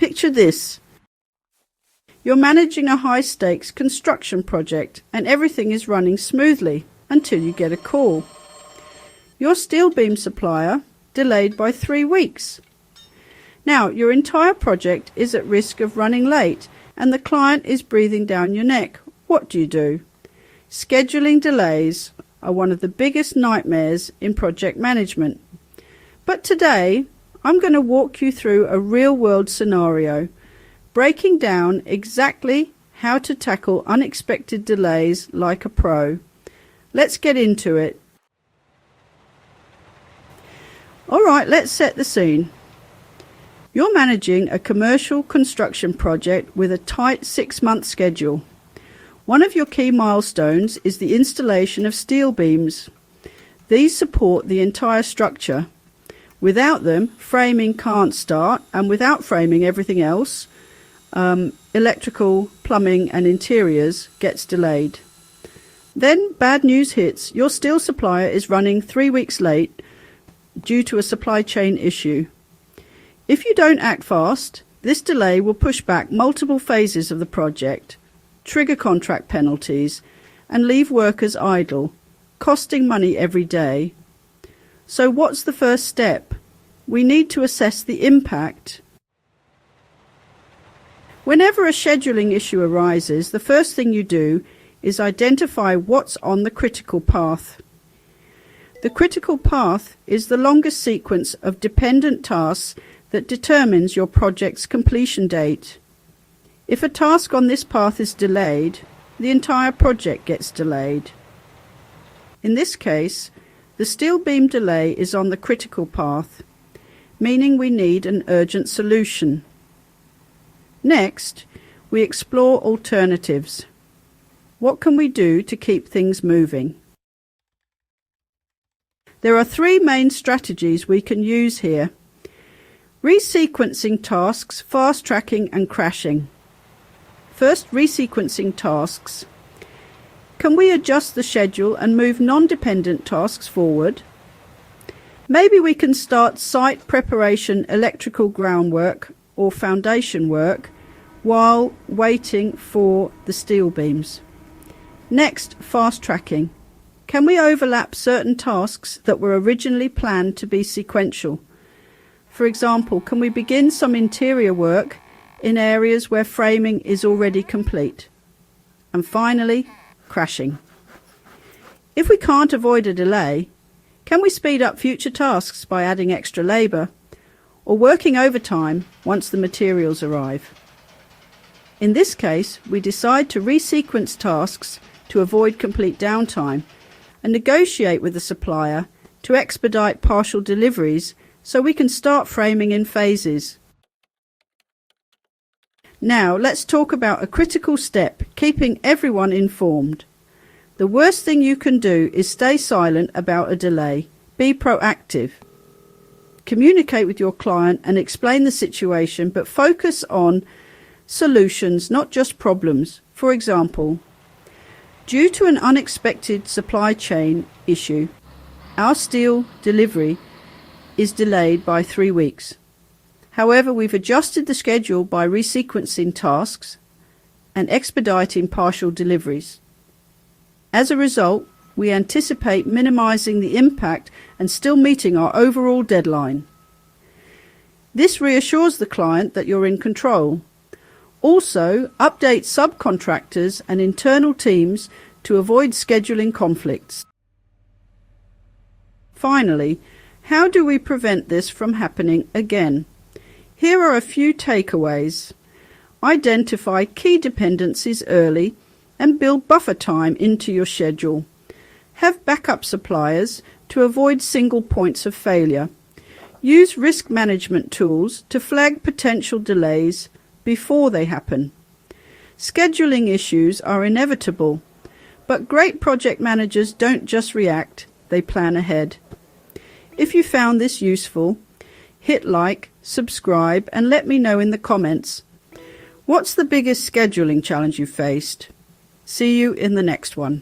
Picture this. You're managing a high-stakes construction project and everything is running smoothly until you get a call. Your steel beam supplier delayed by 3 weeks. Now, your entire project is at risk of running late and the client is breathing down your neck. What do? Scheduling delays are one of the biggest nightmares in project management. But today, I'm going to walk you through a real-world scenario, breaking down exactly how to tackle unexpected delays like a pro. Let's get into it. All right, let's set the scene. You're managing a commercial construction project with a tight 6-month schedule. One of your key milestones is the installation of steel beams. These support the entire structure. Without them, framing can't start, and without framing, everything else, electrical, plumbing and interiors, gets delayed. Then bad news hits. Your steel supplier is running 3 weeks late due to a supply chain issue. If you don't act fast, this delay will push back multiple phases of the project, trigger contract penalties, and leave workers idle, costing money every day. So what's the first step? We need to assess the impact. Whenever a scheduling issue arises, the first thing you do is identify what's on the critical path. The critical path is the longest sequence of dependent tasks that determines your project's completion date. If a task on this path is delayed, the entire project gets delayed. In this case, the steel beam delay is on the critical path, meaning we need an urgent solution. Next, we explore alternatives. What can we do to keep things moving? There are 3 main strategies we can use here. Resequencing tasks, fast-tracking and crashing. First, resequencing tasks. Can we adjust the schedule and move non-dependent tasks forward? Maybe we can start site preparation, electrical groundwork or foundation work while waiting for the steel beams. Next, fast-tracking. Can we overlap certain tasks that were originally planned to be sequential? For example, can we begin some interior work in areas where framing is already complete? And finally, crashing. If we can't avoid a delay, can we speed up future tasks by adding extra labour or working overtime once the materials arrive? In this case, we decide to resequence tasks to avoid complete downtime and negotiate with the supplier to expedite partial deliveries so we can start framing in phases. Now let's talk about a critical step, keeping everyone informed. The worst thing you can do is stay silent about a delay. Be proactive. Communicate with your client and explain the situation, but focus on solutions, not just problems. For example, due to an unexpected supply chain issue, our steel delivery is delayed by 3 weeks. However, we've adjusted the schedule by resequencing tasks and expediting partial deliveries. As a result, we anticipate minimizing the impact and still meeting our overall deadline. This reassures the client that you're in control. Also, update subcontractors and internal teams to avoid scheduling conflicts. Finally, how do we prevent this from happening again? Here are a few takeaways. Identify key dependencies early and build buffer time into your schedule. Have backup suppliers to avoid single points of failure. Use risk management tools to flag potential delays before they happen. Scheduling issues are inevitable, but great project managers don't just react, they plan ahead. If you found this useful, hit like, subscribe, and let me know in the comments. What's the biggest scheduling challenge you faced? See you in the next one.